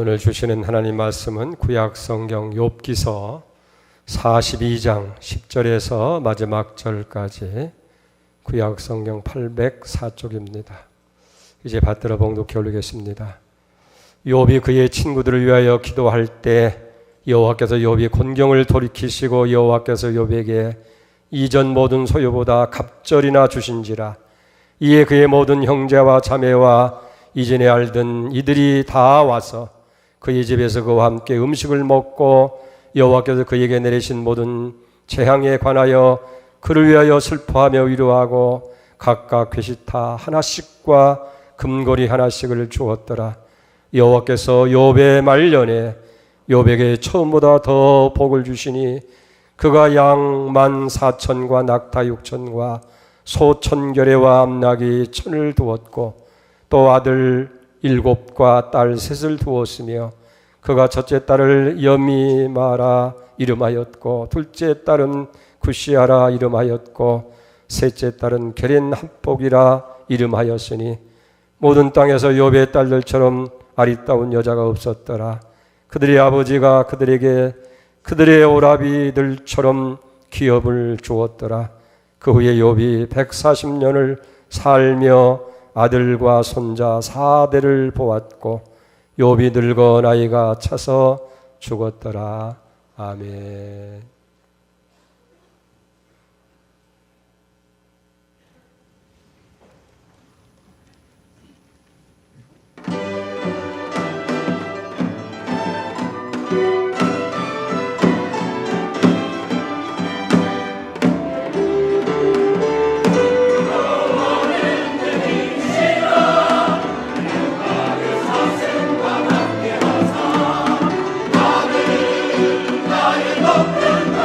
오늘 주시는 하나님 말씀은 구약 성경 욥기서 42장 10절에서 마지막 절까지 구약 성경 804쪽입니다. 이제 받들어 봉독해 올리겠습니다. 욥이 그의 친구들을 위하여 기도할 때 여호와께서 욥이 곤경을 돌이키시고 여호와께서 욥에게 이전 모든 소유보다 갑절이나 주신지라. 이에 그의 모든 형제와 자매와 이전에 알던 이들이 다 와서 그의 집에서 그와 함께 음식을 먹고 여호와께서 그에게 내리신 모든 재앙에 관하여 그를 위하여 슬퍼하며 위로하고 각각 괴시타 하나씩과 금고리 하나씩을 주었더라. 여호와께서 욥의 말년에 욥에게 처음보다 더 복을 주시니 그가 양 14,000과 낙타 6,000과 소 1,000결애와 암낙이 1,000을 두었고 또 아들 7과 딸 3을 두었으며 그가 첫째 딸을 여미마라 이름하였고 둘째 딸은 구시아라 이름하였고 셋째 딸은 게렌 합복이라 이름하였으니 모든 땅에서 욥의 딸들처럼 아리따운 여자가 없었더라. 그들의 아버지가 그들에게 그들의 오라비들처럼 기업을 주었더라. 그 후에 욥이 140년을 살며 아들과 손자 4대를 보았고 욥이 늙어 나이가 차서 죽었더라. 아멘. 나의 높은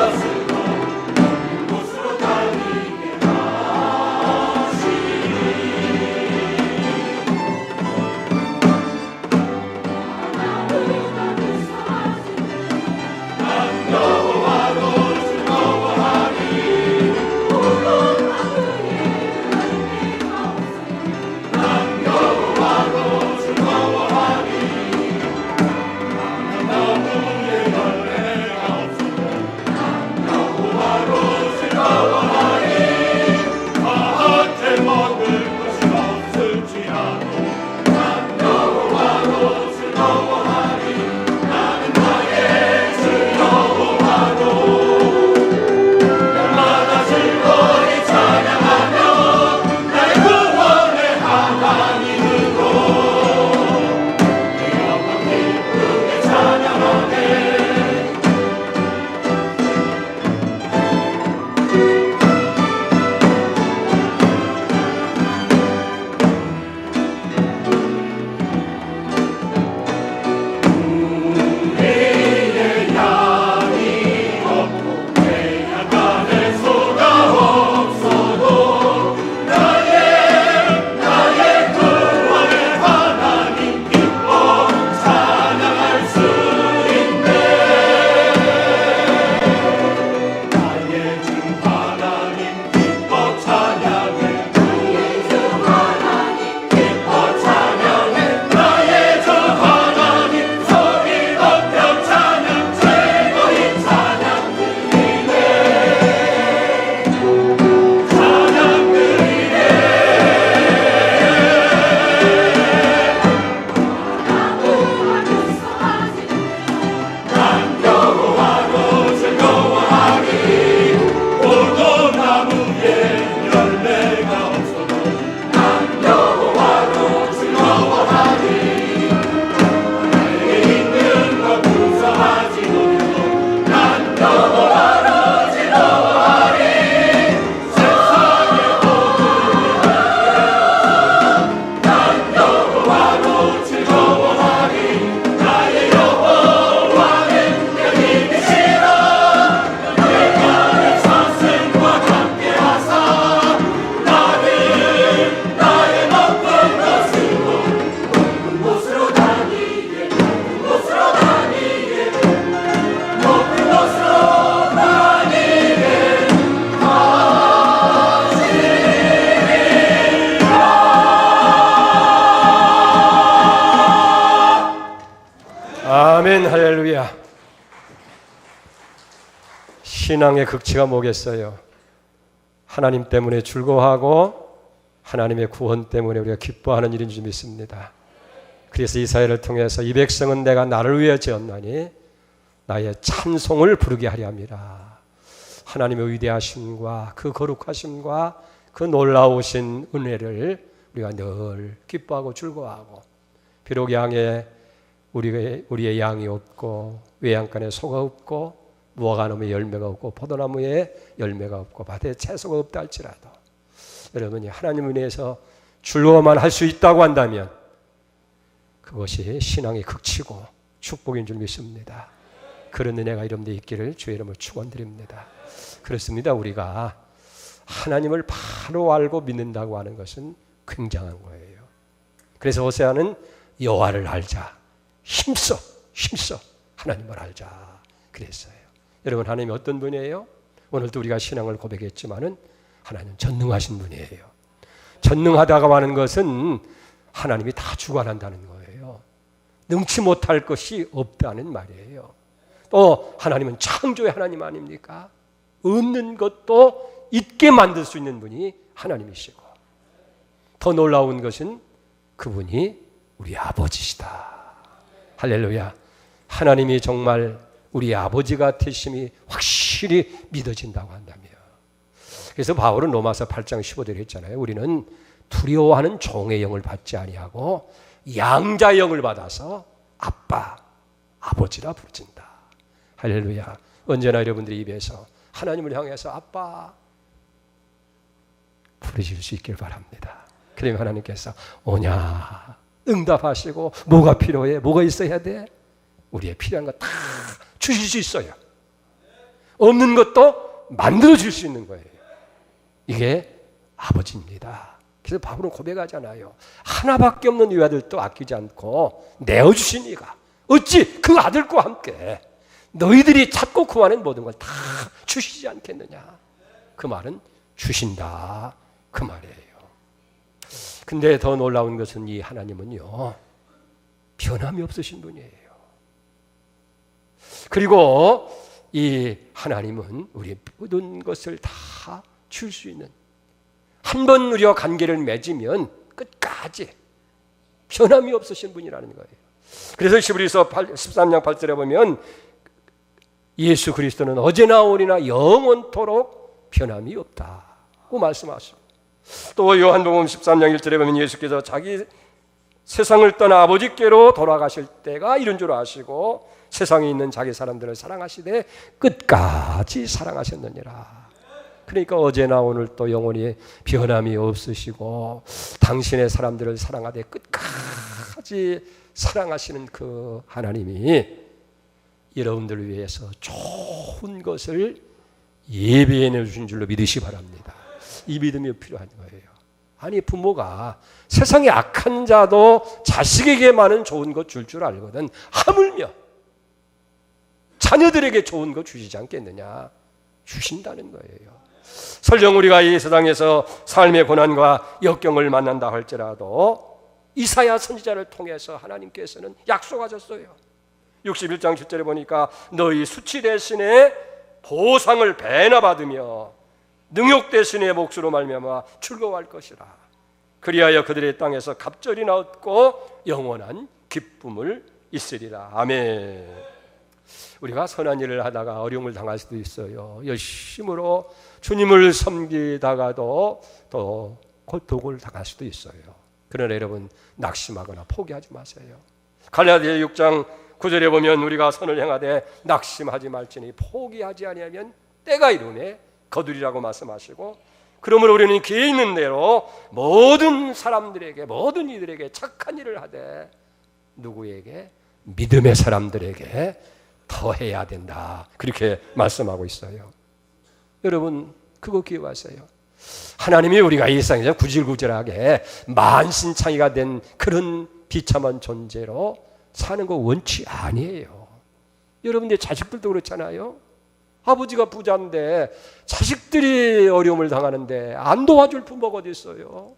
아멘. 할렐루야. 신앙의 극치가 뭐겠어요? 하나님 때문에 즐거워하고 하나님의 구원 때문에 우리가 기뻐하는 일인 줄 믿습니다. 그래서 이사야를 통해서 이 백성은 내가 나를 위해 지었나니 나의 찬송을 부르게 하려 함이라. 하나님의 위대하심과 그 거룩하심과 그 놀라우신 은혜를 우리가 늘 기뻐하고 즐거워하고, 비록 양에 우리의 양이 없고 외양간에 소가 없고 무화과나무에 열매가 없고 포도나무에 열매가 없고 밭에 채소가 없다 할지라도 여러분이 하나님을 위해서 즐거워만 할 수 있다고 한다면 그것이 신앙의 극치고 축복인 줄 믿습니다. 그런 은혜가 여러분들 있기를 주의 이름으로 축원드립니다. 그렇습니다. 우리가 하나님을 바로 알고 믿는다고 하는 것은 굉장한 거예요. 그래서 호세아는 여호와를 알자, 힘써 하나님을 알자 그랬어요. 여러분, 하나님이 어떤 분이에요? 오늘도 우리가 신앙을 고백했지만은 하나님은 전능하신 분이에요. 전능하다고 하는 것은 하나님이 다 주관한다는 거예요. 능치 못할 것이 없다는 말이에요. 또 하나님은 창조의 하나님 아닙니까? 없는 것도 있게 만들 수 있는 분이 하나님이시고, 더 놀라운 것은 그분이 우리 아버지시다. 할렐루야. 하나님이 정말 우리 아버지 같으심이 확실히 믿어진다고 한다며. 그래서 바울은 로마서 8장 15절에 했잖아요. 우리는 두려워하는 종의 영을 받지 아니하고 양자의 영을 받아서 아빠, 아버지라 부르진다. 할렐루야. 언제나 여러분들의 입에서 하나님을 향해서 아빠 부르실 수 있길 바랍니다. 그러면 하나님께서 오냐 응답하시고, 뭐가 필요해? 뭐가 있어야 돼? 우리의 필요한 거 다 주실 수 있어요. 없는 것도 만들어 줄 수 있는 거예요. 이게 아버지입니다. 그래서 바울은 고백하잖아요. 하나밖에 없는 이 아들도 아끼지 않고 내어주신 이가 어찌 그 아들과 함께 너희들이 찾고 구하는 모든 걸 다 주시지 않겠느냐. 그 말은 주신다 그 말이에요. 근데 더 놀라운 것은 이 하나님은요, 변함이 없으신 분이에요. 그리고 이 하나님은 우리의 모든 것을 다 줄 수 있는, 한 번 우리와 관계를 맺으면 끝까지 변함이 없으신 분이라는 거예요. 그래서 히브리서 13장 8절에 보면 예수 그리스도는 어제나 오늘이나 영원토록 변함이 없다고 말씀하시고, 또 요한복음 13장 1절에 보면 예수께서 자기 세상을 떠나 아버지께로 돌아가실 때가 이른 줄 아시고 세상에 있는 자기 사람들을 사랑하시되 끝까지 사랑하셨느니라. 그러니까 어제나 오늘 또 영원히 변함이 없으시고 당신의 사람들을 사랑하되 끝까지 사랑하시는 그 하나님이 여러분들을 위해서 좋은 것을 예비해 주신 줄로 믿으시 바랍니다. 이 믿음이 필요한 거예요. 아니, 부모가 세상에 악한 자도 자식에게만은 좋은 것 줄 줄 알거든 하물며 자녀들에게 좋은 것 주시지 않겠느냐. 주신다는 거예요. 설령 우리가 이 세상에서 삶의 고난과 역경을 만난다 할지라도 이사야 선지자를 통해서 하나님께서는 약속하셨어요. 61장 7절에 보니까 너희 수치 대신에 보상을 배나 받으며 능욕 대신에 몫으로 말미암아 즐거워할 것이라. 그리하여 그들의 땅에서 갑절이나 얻고 영원한 기쁨을 있으리라. 아멘. 우리가 선한 일을 하다가 어려움을 당할 수도 있어요. 열심으로 주님을 섬기다가도 또 고통을 당할 수도 있어요. 그러나 여러분, 낙심하거나 포기하지 마세요. 갈라디아 6장 9절에 보면 우리가 선을 행하되 낙심하지 말지니 포기하지 아니하면 때가 이르네 거두리라고 말씀하시고, 그러므로 우리는 기회 있는 대로 모든 사람들에게, 모든 이들에게 착한 일을 하되 누구에게? 믿음의 사람들에게 더 해야 된다. 그렇게 말씀하고 있어요. 여러분, 그거 기억하세요. 하나님이 우리가 이 세상에서 구질구질하게 만신창이가 된 그런 비참한 존재로 사는 거 원치 아니에요. 여러분들 자식들도 그렇잖아요. 아버지가 부자인데 자식들이 어려움을 당하는데 안 도와줄 부모가 어디 있어요?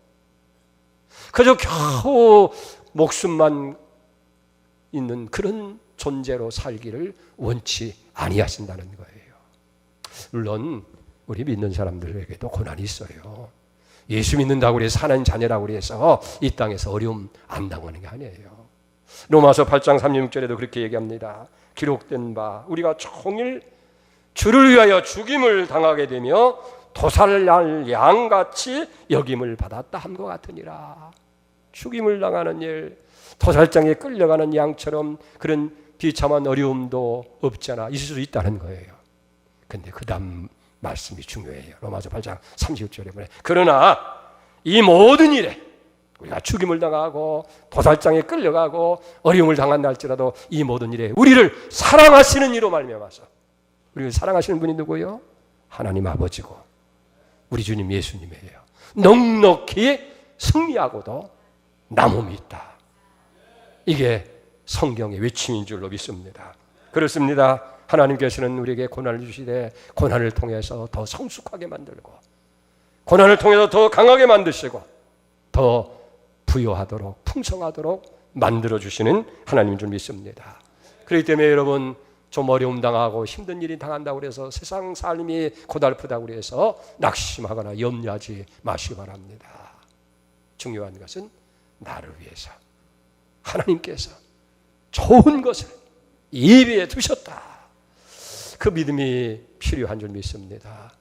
그저 겨우 목숨만 있는 그런 존재로 살기를 원치 아니하신다는 거예요. 물론 우리 믿는 사람들에게도 고난이 있어요. 예수 믿는다고 해서 하나님 자녀라고 해서 이 땅에서 어려움 안 당하는 게 아니에요. 로마서 8장 36절에도 그렇게 얘기합니다. 기록된 바 우리가 종일 주를 위하여 죽임을 당하게 되며 도살날 양같이 여김을 받았다 함과 같으니라. 죽임을 당하는 일, 도살장에 끌려가는 양처럼 그런 비참한 어려움도 없잖아. 있을 수 있다는 거예요. 근데 그 다음 말씀이 중요해요. 로마서 8장 30절에 보면 그러나 이 모든 일에 우리가 죽임을 당하고 도살장에 끌려가고 어려움을 당한다 할지라도 이 모든 일에 우리를 사랑하시는 이로 말미암아서, 우리를 사랑하시는 분이 누구요? 하나님 아버지고 우리 주님 예수님이에요. 넉넉히 승리하고도 남음이 있다. 이게 성경의 외침인 줄로 믿습니다. 그렇습니다. 하나님께서는 우리에게 고난을 주시되 고난을 통해서 더 성숙하게 만들고 고난을 통해서 더 강하게 만드시고 더 부여하도록 풍성하도록 만들어주시는 하나님인 줄 믿습니다. 그렇기 때문에 여러분 좀 어려움 당하고 힘든 일이 당한다고 해서 세상 삶이 고달프다고 해서 낙심하거나 염려하지 마시기 바랍니다. 중요한 것은 나를 위해서 하나님께서 좋은 것을 예비해 두셨다. 그 믿음이 필요한 줄 믿습니다.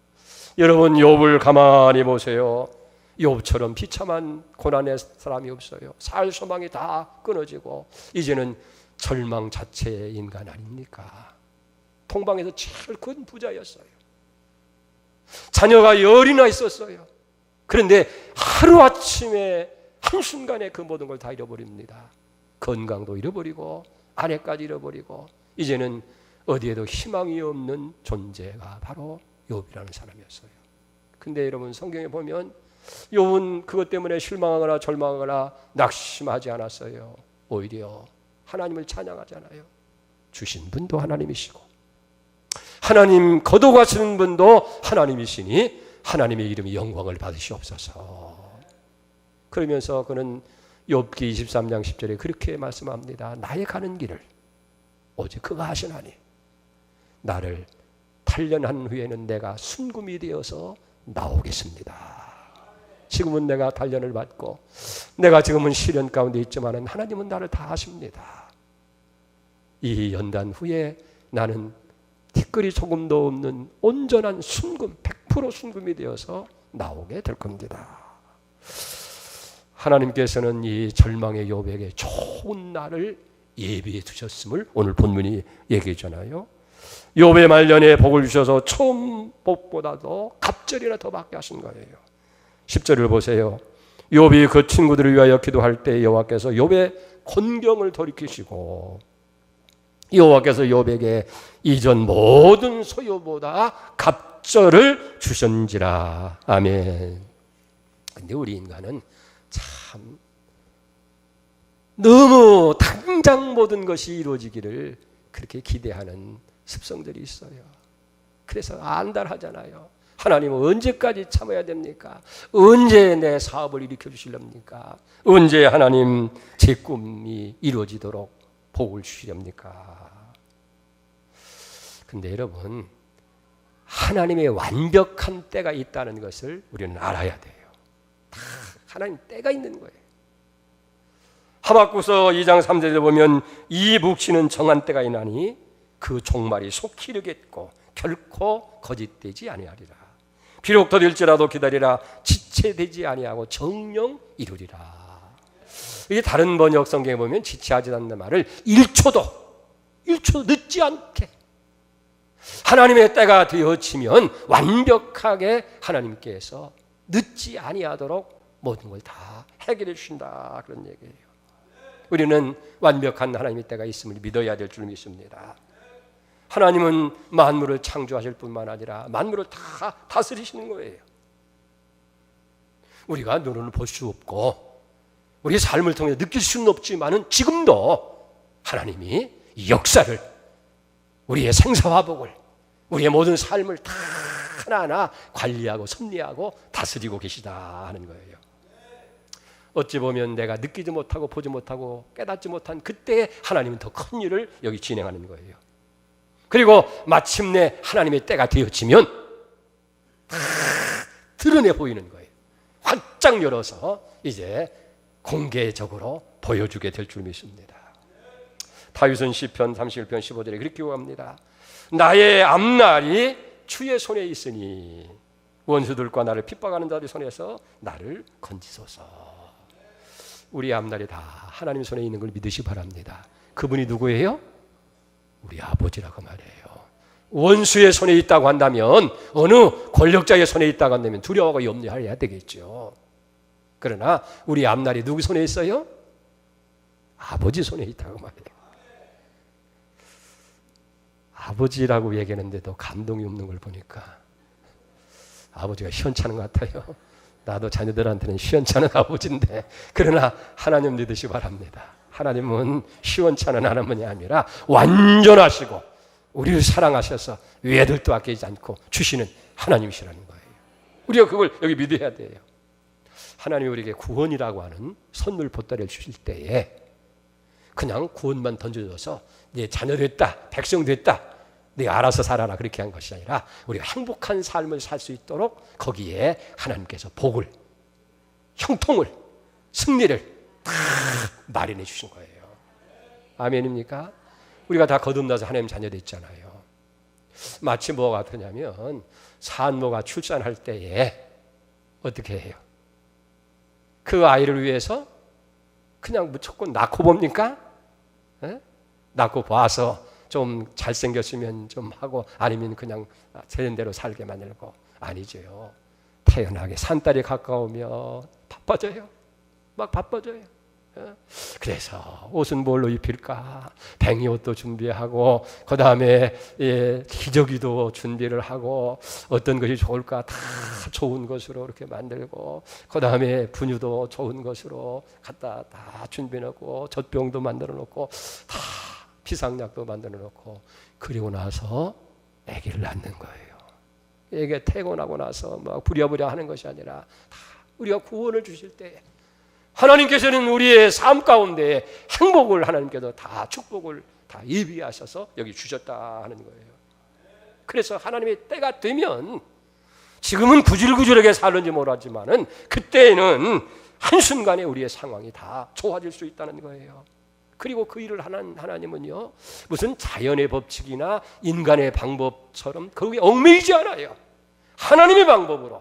여러분 욥을 가만히 보세요. 욥처럼 비참한 고난의 사람이 없어요. 살 소망이 다 끊어지고 이제는 절망 자체의 인간 아닙니까? 동방에서 제일 큰 부자였어요. 자녀가 열이나 있었어요. 그런데 하루아침에 한순간에 그 모든 걸 다 잃어버립니다. 건강도 잃어버리고 아내까지 잃어버리고 이제는 어디에도 희망이 없는 존재가 바로 욥이라는 사람이었어요. 근데 여러분 성경에 보면 욥은 그것 때문에 실망하거나 절망하거나 낙심하지 않았어요. 오히려 하나님을 찬양하잖아요. 주신 분도 하나님이시고 하나님 거둬가시는 분도 하나님이시니 하나님의 이름이 영광을 받으시옵소서. 그러면서 그는 욥기 23장 10절에 그렇게 말씀합니다. 나의 가는 길을 오직 그가 하시나니 나를 단련한 후에는 내가 순금이 되어서 나오겠습니다. 지금은 내가 단련을 받고 내가 지금은 시련 가운데 있지만 하나님은 나를 다 아십니다. 이 연단 후에 나는 티끌이 조금도 없는 온전한 순금 100% 순금이 되어서 나오게 될 겁니다. 하나님께서는 이 절망의 욥에게 좋은 날을 예비해 두셨음을 오늘 본문이 얘기했잖아요. 욥의 말년에 복을 주셔서 처음 복보다도 갑절이나 더 받게 하신 거예요. 10절을 보세요. 욥이 그 친구들을 위하여 기도할 때 여호와께서 욥의 곤경을 돌이키시고 여호와께서 욥에게 이전 모든 소유보다 갑절을 주셨는지라. 아멘. 근데 우리 인간은 참 너무 당장 모든 것이 이루어지기를 그렇게 기대하는 습성들이 있어요. 그래서 안달하잖아요. 하나님은 언제까지 참아야 됩니까? 언제 내 사업을 일으켜 주시렵니까? 언제 하나님 제 꿈이 이루어지도록 복을 주시렵니까? 근데 여러분 하나님의 완벽한 때가 있다는 것을 우리는 알아야 돼요. 다 하나님 때가 있는 거예요. 하박국서 2장 3절에 보면 이 묵시는 정한 때가 있나니 그 종말이 속히 이르겠고 결코 거짓되지 아니하리라. 비록 더딜지라도 기다리라. 지체되지 아니하고 정령 이루리라. 이게 다른 번역 성경에 보면 지체하지 않는 말을 1초도 늦지 않게 하나님의 때가 되어지면 완벽하게 하나님께서 늦지 아니하도록 모든 걸 다 해결해 주신다. 그런 얘기예요. 우리는 완벽한 하나님의 때가 있음을 믿어야 될 줄 믿습니다. 하나님은 만물을 창조하실 뿐만 아니라 만물을 다 다스리시는 거예요. 우리가 눈으로 볼 수 없고 우리의 삶을 통해 느낄 수는 없지만은 지금도 하나님이 이 역사를 우리의 생사화복을 우리의 모든 삶을 다 하나하나 관리하고 섭리하고 다스리고 계시다 하는 거예요. 어찌 보면 내가 느끼지 못하고 보지 못하고 깨닫지 못한 그때에 하나님은 더 큰 일을 여기 진행하는 거예요. 그리고 마침내 하나님의 때가 되어지면 다 드러내 보이는 거예요. 활짝 열어서 이제 공개적으로 보여주게 될 줄 믿습니다. 다윗은 시편 31편 15절에 그렇게 기록합니다. 나의 앞날이 주의 손에 있으니 원수들과 나를 핍박하는 자들의 손에서 나를 건지소서. 우리 앞날이 다 하나님 손에 있는 걸 믿으시 바랍니다. 그분이 누구예요? 우리 아버지라고 말해요. 원수의 손에 있다고 한다면, 어느 권력자의 손에 있다고 한다면 두려워하고 염려해야 되겠죠. 그러나 우리 앞날이 누구 손에 있어요? 아버지 손에 있다고 말해요. 아버지라고 얘기하는데도 감동이 없는 걸 보니까 아버지가 시원찮은 것 같아요. 나도 자녀들한테는 시원찮은 아버지인데, 그러나 하나님 믿으시기 바랍니다. 하나님은 시원찮은 하나님이 아니라 완전하시고 우리를 사랑하셔서 외들도 아끼지 않고 주시는 하나님이시라는 거예요. 우리가 그걸 여기 믿어야 돼요. 하나님이 우리에게 구원이라고 하는 선물 보따리를 주실 때에 그냥 구원만 던져줘서 네 자녀 됐다, 백성 됐다, 네가 알아서 살아라, 그렇게 한 것이 아니라 우리가 행복한 삶을 살 수 있도록 거기에 하나님께서 복을, 형통을, 승리를 다 마련해 주신 거예요. 아멘입니까? 우리가 다 거듭나서 하나님 자녀 됐잖아요. 마치 뭐가 같으냐면 산모가 출산할 때에 어떻게 해요? 그 아이를 위해서 그냥 무조건 낳고 봅니까? 에? 낳고 봐서 좀 잘생겼으면 좀 하고, 아니면 그냥 되는 대로 살게 만들고. 아니죠. 태연하게 산딸이 가까우면 바빠져요. 막 바빠져요. 그래서 옷은 뭘로 입힐까? 뱅이 옷도 준비하고, 그 다음에 기저귀도 준비를 하고, 어떤 것이 좋을까 다 좋은 것으로 이렇게 만들고, 그 다음에 분유도 좋은 것으로 갖다 다 준비해놓고, 젖병도 만들어 놓고, 다 비상약도 만들어 놓고, 그리고 나서 아기를 낳는 거예요. 애가 태어나고 나서 막 부랴부랴 하는 것이 아니라 다 우리가 구원을 주실 때 하나님께서는 우리의 삶 가운데 행복을, 하나님께서 다 축복을 다 예비하셔서 여기 주셨다 하는 거예요. 그래서 하나님의 때가 되면, 지금은 구질구질하게 살는지 모르지만은 그때에는 한순간에 우리의 상황이 다 좋아질 수 있다는 거예요. 그리고 그 일을 하는 하나님은요, 무슨 자연의 법칙이나 인간의 방법처럼 거기에 얽매이지 않아요. 하나님의 방법으로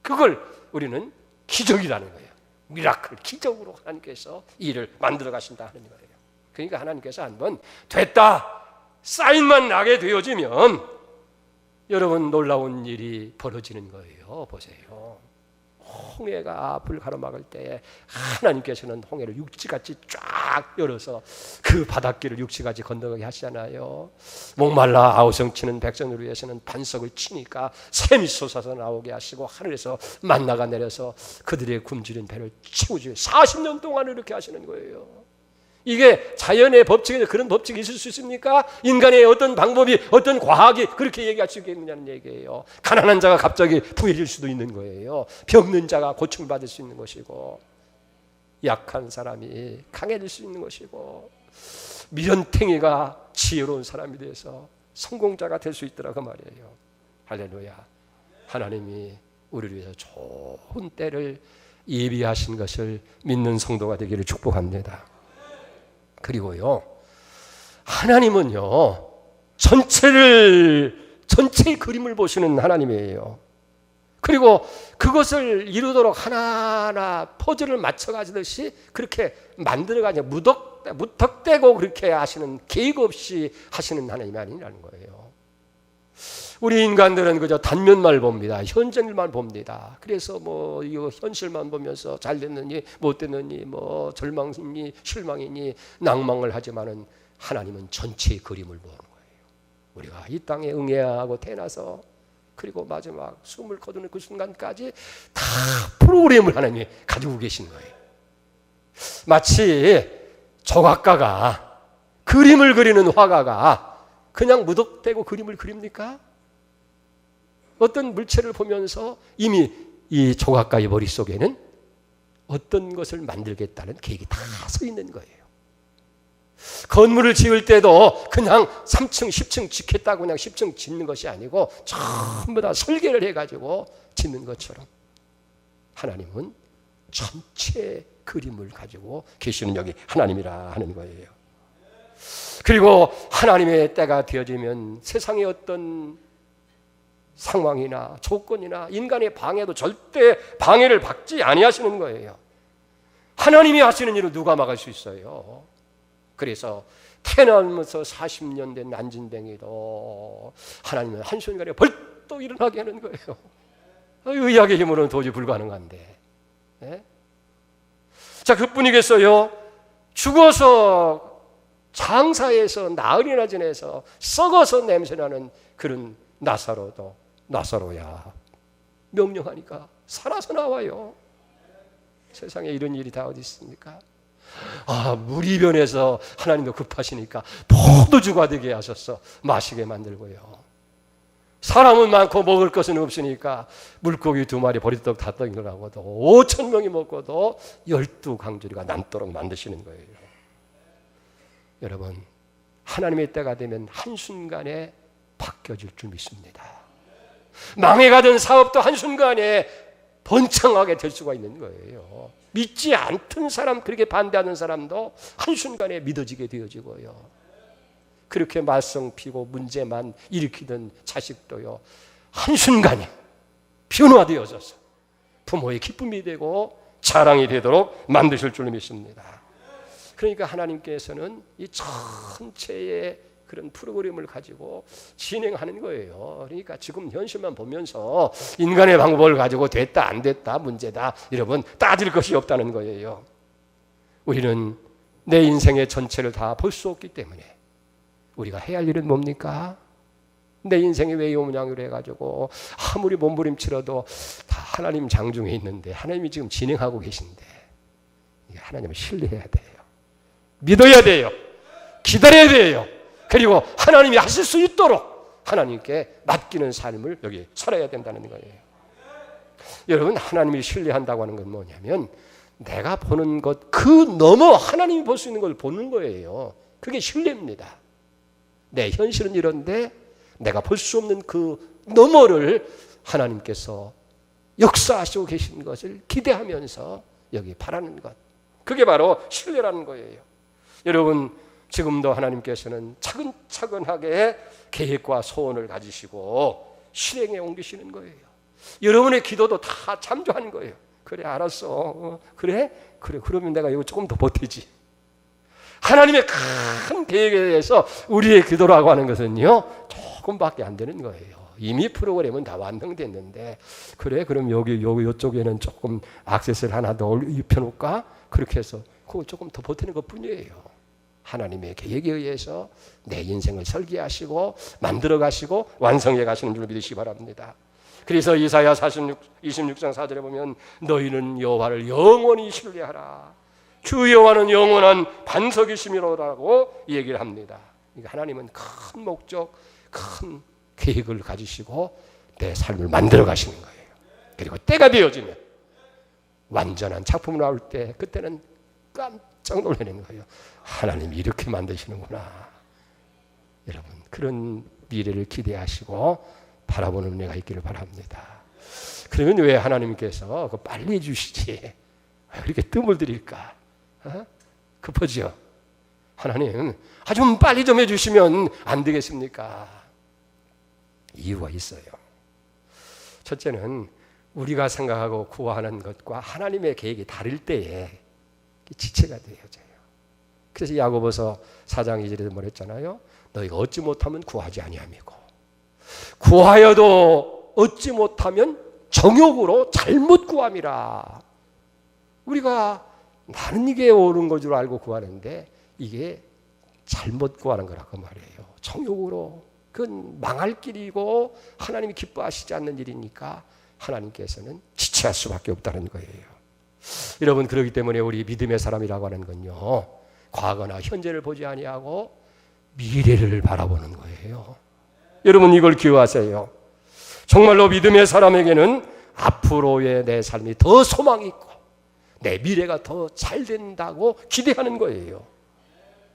그걸 우리는 기적이라는 거예요. 미라클, 기적으로 하나님께서 일을 만들어 가신다 하는 거예요. 그러니까 하나님께서 한번 됐다, 사인만 나게 되어지면 여러분 놀라운 일이 벌어지는 거예요. 보세요. 홍해가 앞을 가로막을 때 하나님께서는 홍해를 육지같이 쫙 열어서 그 바닷길을 육지같이 건너가게 하시잖아요. 목말라 아우성치는 백성을 위해서는 반석을 치니까 샘이 솟아서 나오게 하시고, 하늘에서 만나가 내려서 그들의 굶주린 배를 채우지. 40년 동안 이렇게 하시는 거예요. 이게 자연의 법칙에서 그런 법칙이 있을 수 있습니까? 인간의 어떤 방법이, 어떤 과학이 그렇게 얘기할 수 있겠느냐는 얘기예요. 가난한 자가 갑자기 부해질 수도 있는 거예요. 병든 자가 고침받을 수 있는 것이고, 약한 사람이 강해질 수 있는 것이고, 미련탱이가 지혜로운 사람이 돼서 성공자가 될 수 있더라고 말이에요. 할렐루야. 하나님이 우리를 위해서 좋은 때를 예비하신 것을 믿는 성도가 되기를 축복합니다. 그리고요, 하나님은요, 전체의 그림을 보시는 하나님이에요. 그리고 그것을 이루도록 하나하나 퍼즐을 맞춰가지듯이 그렇게 만들어가지고 무턱대고 그렇게 하시는, 계획 없이 하시는 하나님이 아니라는 거예요. 우리 인간들은 그저 단면만 봅니다. 현실만 봅니다. 그래서 뭐 이거 현실만 보면서 잘 됐느니 못 됐느니, 뭐 절망이니 실망이니 낭망을 하지만은, 하나님은 전체의 그림을 보는 거예요. 우리가 이 땅에 응애하고 태어나서 그리고 마지막 숨을 거두는 그 순간까지 다 프로그램을 하나님이 가지고 계신 거예요. 마치 조각가가, 그림을 그리는 화가가 그냥 무턱대고 그림을 그립니까? 어떤 물체를 보면서 이미 이 조각가의 머릿속에는 어떤 것을 만들겠다는 계획이 다 서 있는 거예요. 건물을 지을 때도 그냥 3층, 10층 짓겠다고 그냥 10층 짓는 것이 아니고 전부 다 설계를 해가지고 짓는 것처럼 하나님은 전체 그림을 가지고 계시는 여기 하나님이라 하는 거예요. 그리고 하나님의 때가 되어지면 세상의 어떤 상황이나 조건이나 인간의 방해도 절대 방해를 받지 아니하시는 거예요. 하나님이 하시는 일을 누가 막을 수 있어요? 그래서 태어나면서 40년 된 난진뱅이도 하나님은 한순간에 벌떡 일어나게 하는 거예요. 의학의 힘으로는 도저히 불가능한데. 네? 자, 그뿐이겠어요? 죽어서 장사에서 나흘이나 지내서 썩어서 냄새나는 그런 나사로도 나사로야 명령하니까 살아서 나와요. 세상에 이런 일이 다 어디 있습니까? 물이변해서 하나님도 급하시니까 포도주가 되게 하셔서 마시게 만들고요. 사람은 많고 먹을 것은 없으니까 물고기 2마리 보리떡 다 떠들어가고도 5,000명이 먹고도 12강조리가 남도록 만드시는 거예요. 여러분, 하나님의 때가 되면 한순간에 바뀌어질 줄 믿습니다. 망해가던 사업도 한순간에 번창하게 될 수가 있는 거예요. 믿지 않던 사람, 그렇게 반대하는 사람도 한순간에 믿어지게 되어지고요. 그렇게 말썽 피고 문제만 일으키던 자식도요, 한순간에 변화되어져서 부모의 기쁨이 되고 자랑이 되도록 만드실 줄 믿습니다. 그러니까 하나님께서는 이 전체의 그런 프로그램을 가지고 진행하는 거예요. 그러니까 지금 현실만 보면서 인간의 방법을 가지고 됐다 안 됐다 문제다 여러분 따질 것이 없다는 거예요. 우리는 내 인생의 전체를 다 볼 수 없기 때문에 우리가 해야 할 일은 뭡니까? 내 인생이 왜 이 모양으로 해가지고 아무리 몸부림치러도 다 하나님 장중에 있는데 하나님이 지금 진행하고 계신데 하나님을 신뢰해야 돼요. 믿어야 돼요. 기다려야 돼요. 그리고 하나님이 하실 수 있도록 하나님께 맡기는 삶을 여기 살아야 된다는 거예요. 여러분, 하나님이 신뢰한다고 하는 건 뭐냐면 내가 보는 것 그 너머 하나님이 볼 수 있는 걸 보는 거예요. 그게 신뢰입니다. 내 현실은 이런데 내가 볼 수 없는 그 너머를 하나님께서 역사하시고 계신 것을 기대하면서 여기 바라는 것, 그게 바로 신뢰라는 거예요. 여러분, 지금도 하나님께서는 차근차근하게 계획과 소원을 가지시고 실행에 옮기시는 거예요. 여러분의 기도도 다 참조하는 거예요. 그래, 알았어. 그래, 그러면 내가 이거 조금 더 버티지. 하나님의 큰 계획에 대해서 우리의 기도라고 하는 것은요, 조금밖에 안 되는 거예요. 이미 프로그램은 다 완성됐는데, 그래, 그럼 이쪽에는 조금 액세스를 하나 더 입혀놓을까? 그렇게 해서 그거 조금 더 버티는 것 뿐이에요. 하나님의 계획에 의해서 내 인생을 설계하시고 만들어 가시고 완성해 가시는 줄 믿으시기 바랍니다. 그래서 이사야 26장 4절에 보면 너희는 여호와를 영원히 신뢰하라. 주 여호와는 영원한 반석이시미로라고 얘기를 합니다. 그러니까 하나님은 큰 목적, 큰 계획을 가지시고 내 삶을 만들어 가시는 거예요. 그리고 때가 되어지면 완전한 작품이 나올 때 그때는 깜짝 놀라는 거예요. 하나님이 이렇게 만드시는구나. 여러분, 그런 미래를 기대하시고 바라보는 은혜가 있기를 바랍니다. 그러면 왜 하나님께서 그거 빨리 해주시지? 왜 이렇게 뜸을 들일까? 급하죠? 하나님, 좀 빨리 좀 해주시면 안 되겠습니까? 이유가 있어요. 첫째는 우리가 생각하고 구하는 것과 하나님의 계획이 다를 때에 지체가 되어져요. 그래서 야고보서 4장 2절에서 뭐랬잖아요. 너희가 얻지 못하면 구하지 아니함이고 구하여도 얻지 못하면 정욕으로 잘못 구함이라. 우리가 나는 이게 옳은 것 줄 알고 구하는데 이게 잘못 구하는 거라고 말이에요. 정욕으로. 그건 망할 길이고 하나님이 기뻐하시지 않는 일이니까 하나님께서는 지체할 수밖에 없다는 거예요. 여러분, 그렇기 때문에 우리 믿음의 사람이라고 하는 건요, 과거나 현재를 보지 아니하고 미래를 바라보는 거예요. 여러분, 이걸 기억하세요. 정말로 믿음의 사람에게는 앞으로의 내 삶이 더 소망이 있고 내 미래가 더 잘 된다고 기대하는 거예요.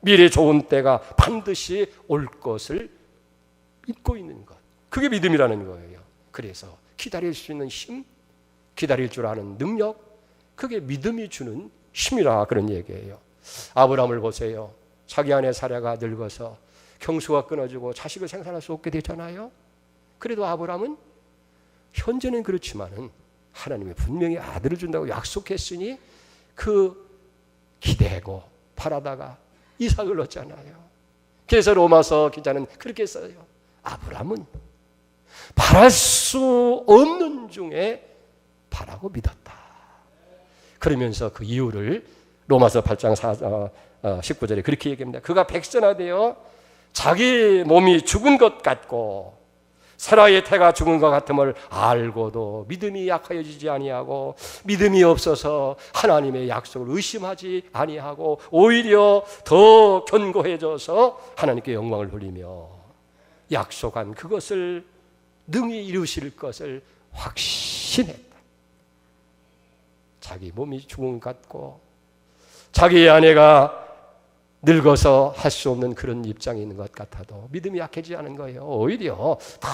미래 좋은 때가 반드시 올 것을 믿고 있는 것. 그게 믿음이라는 거예요. 그래서 기다릴 수 있는 힘, 기다릴 줄 아는 능력, 그게 믿음이 주는 힘이라 그런 얘기예요. 아브라함을 보세요. 자기 아내 사라가 늙어서 경수가 끊어지고 자식을 생산할 수 없게 되잖아요. 그래도 아브라함은 현재는 그렇지만은 하나님이 분명히 아들을 준다고 약속했으니 그 기대고 바라다가 이삭을 얻잖아요. 그래서 로마서 기자는 그렇게 써요. 아브라함은 바랄 수 없는 중에 바라고 믿었다. 그러면서 그 이유를 로마서 8장 19절에 그렇게 얘기합니다. 그가 백선하되어 자기 몸이 죽은 것 같고 사라의 태가 죽은 것 같음을 알고도 믿음이 약하여지지 아니하고 믿음이 없어서 하나님의 약속을 의심하지 아니하고 오히려 더 견고해져서 하나님께 영광을 돌리며 약속한 그것을 능히 이루실 것을 확신했다. 자기 몸이 죽은 것 같고 자기의 아내가 늙어서 할 수 없는 그런 입장에 있는 것 같아도 믿음이 약해지지 않은 거예요. 오히려 다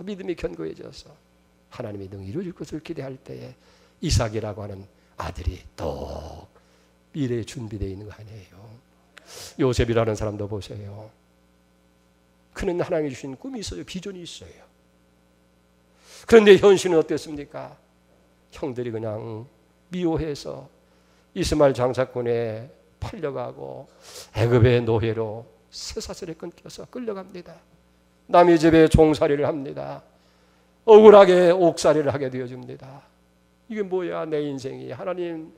믿음이 견고해져서 하나님이 능히 이루어질 것을 기대할 때에 이삭이라고 하는 아들이 또 미래에 준비되어 있는 거 아니에요. 요셉이라는 사람도 보세요. 그는 하나님이 주신 꿈이 있어요. 비전이 있어요. 그런데 현실은 어땠습니까? 형들이 그냥 미워해서 이스마엘 장사꾼에 팔려가고 애굽의 노예로 쇠사슬에 끊겨서 끌려갑니다. 남의 집에 종살이를 합니다. 억울하게 옥살이를 하게 되어집니다. 이게 뭐야 내 인생이. 하나님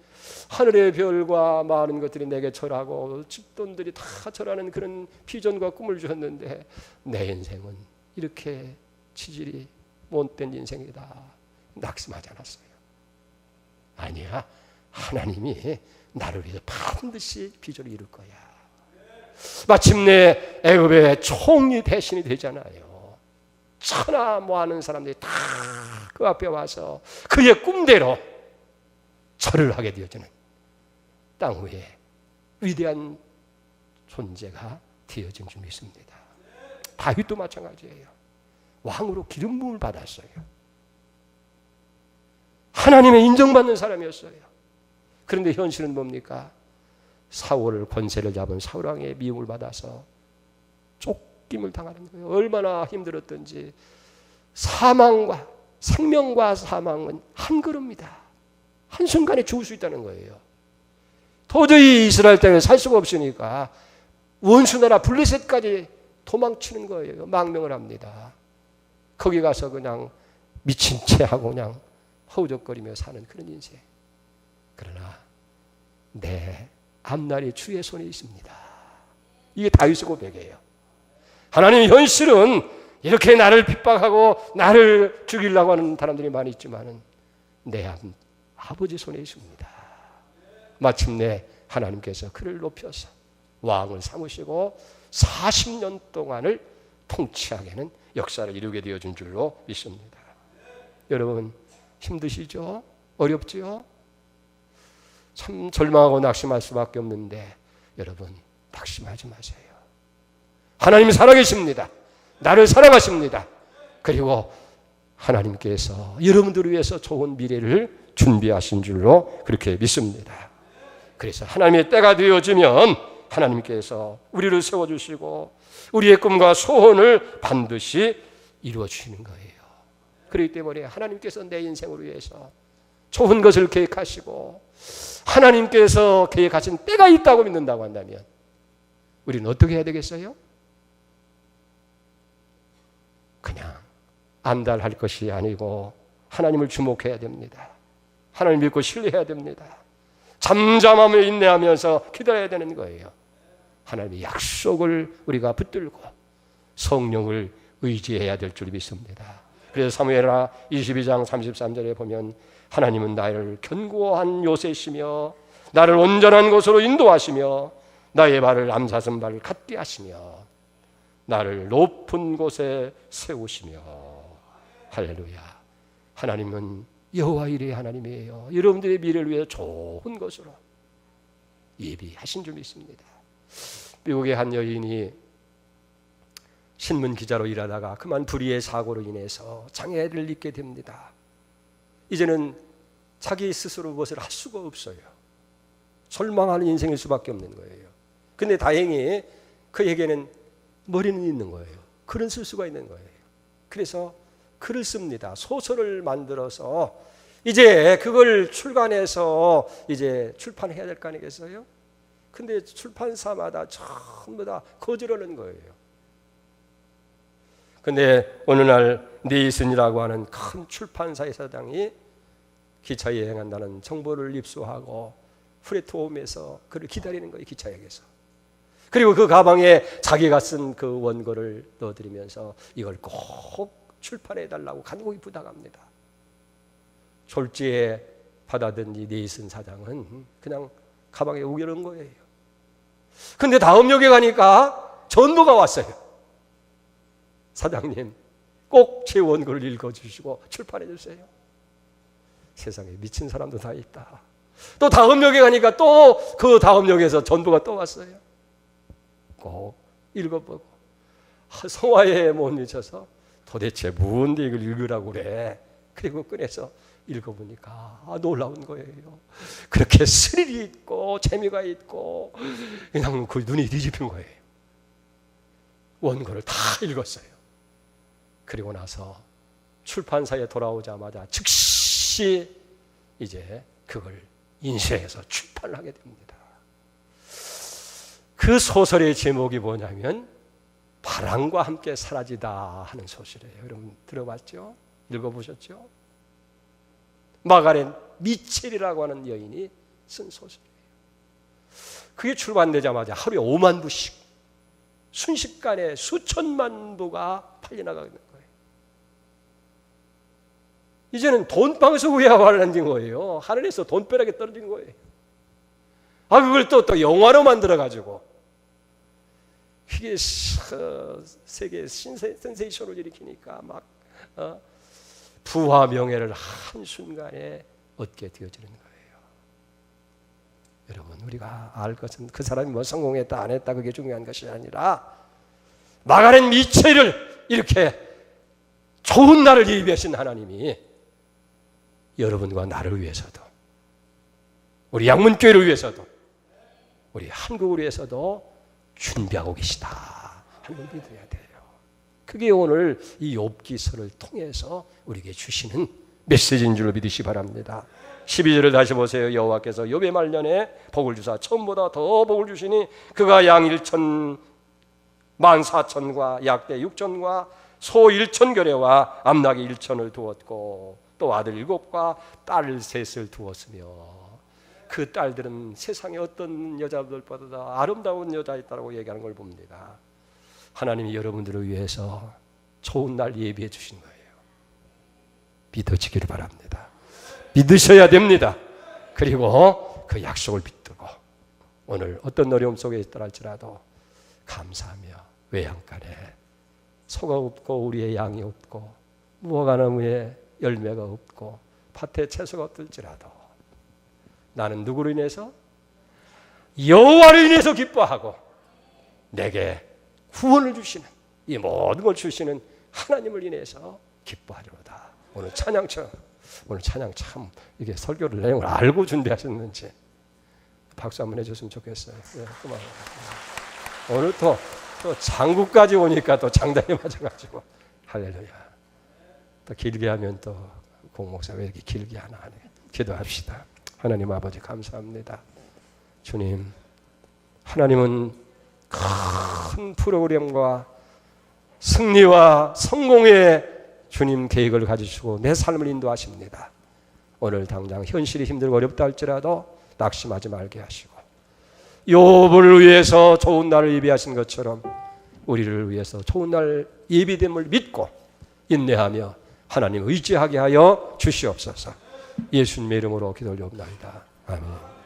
하늘의 별과 많은 것들이 내게 절하고 집돈들이 다 절하는 그런 비전과 꿈을 주셨는데 내 인생은 이렇게 치질이 못된 인생이다. 낙심하지 않았어요. 아니야, 하나님이 나를 위해서 반드시 비전을 이룰 거야. 마침내 애굽의 총리 대신이 되잖아요. 천하 모아는 사람들이 다 그 앞에 와서 그의 꿈대로 절을 하게 되어지는 땅 위에 위대한 존재가 되어진 줄 믿습니다. 다윗도 마찬가지예요. 왕으로 기름 부음을 받았어요. 하나님의 인정받는 사람이었어요. 그런데 현실은 뭡니까? 사울을 권세를 잡은 사울왕의 미움을 받아서 쫓김을 당하는 거예요. 얼마나 힘들었던지. 생명과 사망은 한 걸음이다. 한순간에 죽을 수 있다는 거예요. 도저히 이스라엘 땅에 살 수가 없으니까 원수나라 블레셋까지 도망치는 거예요. 망명을 합니다. 거기 가서 그냥 미친 채 하고 그냥 허우적거리며 사는 그런 인생. 그러나 내 앞날이 주의 손에 있습니다. 이게 다윗의 고백이에요. 하나님 현실은 이렇게 나를 핍박하고 나를 죽이려고 하는 사람들이 많이 있지만 내 아버지 손에 있습니다. 마침내 하나님께서 그를 높여서 왕을 삼으시고 40년 동안을 통치하게 하는 역사를 이루게 되어준 줄로 믿습니다. 여러분 힘드시죠? 어렵죠? 참 절망하고 낙심할 수밖에 없는데 여러분 낙심하지 마세요. 하나님 살아계십니다. 나를 사랑하십니다. 그리고 하나님께서 여러분들을 위해서 좋은 미래를 준비하신 줄로 그렇게 믿습니다. 그래서 하나님의 때가 되어지면 하나님께서 우리를 세워주시고 우리의 꿈과 소원을 반드시 이루어주시는 거예요. 그렇기 때문에 하나님께서 내 인생을 위해서 좋은 것을 계획하시고 하나님께서 계획하신 때가 있다고 믿는다고 한다면 우리는 어떻게 해야 되겠어요? 그냥 안달할 것이 아니고 하나님을 주목해야 됩니다. 하나님 믿고 신뢰해야 됩니다. 잠잠하며 인내하면서 기다려야 되는 거예요. 하나님의 약속을 우리가 붙들고 성령을 의지해야 될 줄 믿습니다. 그래서 사무엘하 22장 33절에 보면 하나님은 나를 견고한 요새시며 나를 온전한 곳으로 인도하시며 나의 발을 암사슴 발을 같게 하시며 나를 높은 곳에 세우시며 할렐루야. 하나님은 여호와 이레 하나님이에요. 여러분들의 미래를 위해 좋은 것으로 예비하신 줄 믿습니다. 미국의 한 여인이 신문 기자로 일하다가 그만 불의의 사고로 인해서 장애를 입게 됩니다. 이제는 자기 스스로 무엇을 할 수가 없어요. 절망하는 인생일 수밖에 없는 거예요. 근데 다행히 그에게는 머리는 있는 거예요. 글은 쓸 수가 있는 거예요. 그래서 글을 씁니다. 소설을 만들어서 이제 그걸 출간해서 이제 출판해야 될 거 아니겠어요? 근데 출판사마다 전부 다 거절하는 거예요. 근데 어느 날 네이슨이라고 하는 큰 출판사의 사장이 기차 여행한다는 정보를 입수하고 프레트홈에서 그를 기다리는 거예요. 기차역에서. 그리고 그 가방에 자기가 쓴 그 원고를 넣어드리면서 이걸 꼭 출판해달라고 간곡히 부탁합니다. 졸지에 받아든 이 네이슨 사장은 그냥 가방에 우겨놓은 거예요. 근데 다음 역에 가니까 전보가 왔어요. 사장님, 꼭 제 원고를 읽어주시고 출판해주세요. 세상에 미친 사람도 다 있다. 또 다음 역에 가니까 또 그 다음 역에서 전보가 또 왔어요. 꼭 읽어보고 성화에 못 미쳐서 도대체 뭔데 이걸 읽으라고 그래. 그리고 꺼내서 읽어보니까 놀라운 거예요. 그렇게 스릴이 있고 재미가 있고 그냥 그 눈이 뒤집힌 거예요. 원고를 다 읽었어요. 그리고 나서 출판사에 돌아오자마자 즉시 이제 그걸 인쇄해서 출판을 하게 됩니다. 그 소설의 제목이 뭐냐면 바람과 함께 사라지다 하는 소설이에요. 여러분 들어봤죠? 읽어보셨죠? 마가렛 미첼이라고 하는 여인이 쓴 소설이에요. 그게 출판되자마자 하루에 5만 부씩 순식간에 수천만 부가 팔려나가는 거예요. 이제는 돈방석 위에 올라앉은 거예요. 하늘에서 돈벼락이 떨어진 거예요. 그걸 또 영화로 만들어가지고 이게 세계 센세이션을 일으키니까 막 부와 명예를 한순간에 얻게 되어지는 거예요. 여러분 우리가 알 것은 그 사람이 뭐 성공했다 안 했다 그게 중요한 것이 아니라 마가렛 미첼을 이렇게 좋은 날을 예비하신 하나님이 여러분과 나를 위해서도 우리 양문교회를 위해서도 우리 한국을 위해서도 준비하고 계시다 하는 걸 믿어야 돼요. 그게 오늘 이 욥기서를 통해서 우리에게 주시는 메시지인 줄로 믿으시 바랍니다. 12절을 다시 보세요. 여호와께서 욥의 말년에 복을 주사 처음보다 더 복을 주시니 그가 양 1천 14,000과 약대 6,000과 소 1,000겨레와 암나귀 1,000을 두었고 또 아들 7과 딸 3을 두었으며 그 딸들은 세상의 어떤 여자들보다 아름다운 여자였다고 얘기하는 걸 봅니다. 하나님이 여러분들을 위해서 좋은 날 예비해 주신 거예요. 믿어지기를 바랍니다. 믿으셔야 됩니다. 그리고 그 약속을 붙들고 오늘 어떤 어려움 속에 있더라 할지라도 감사하며 외양간에 소가 없고 우리의 양이 없고 무화과 나무에 열매가 없고 밭에 채소가 없을지라도 나는 누구로 인해서? 여호와로 인해서 기뻐하고 내게 구원을 주시는 이 모든 걸 주시는 하나님을 인해서 기뻐하리로다. 오늘 찬양 참 이게 설교를 내용을 알고 준비하셨는지 박수 한번 해줬으면 좋겠어요. 네, 고마워요. 오늘 또 장구까지 오니까 또 장단이 맞아가지고 할렐루야. 또 길게 하면 또 공목사 왜 이렇게 길게 하나 하네. 기도합시다. 하나님 아버지 감사합니다. 주님, 하나님은 큰 프로그램과 승리와 성공의 주님 계획을 가지시고 내 삶을 인도하십니다. 오늘 당장 현실이 힘들고 어렵다 할지라도 낙심하지 말게 하시고 욥을 위해서 좋은 날을 예비하신 것처럼 우리를 위해서 좋은 날 예비됨을 믿고 인내하며 하나님 의지하게 하여 주시옵소서. 예수님의 이름으로 기도를 올려옵나이다. 아멘.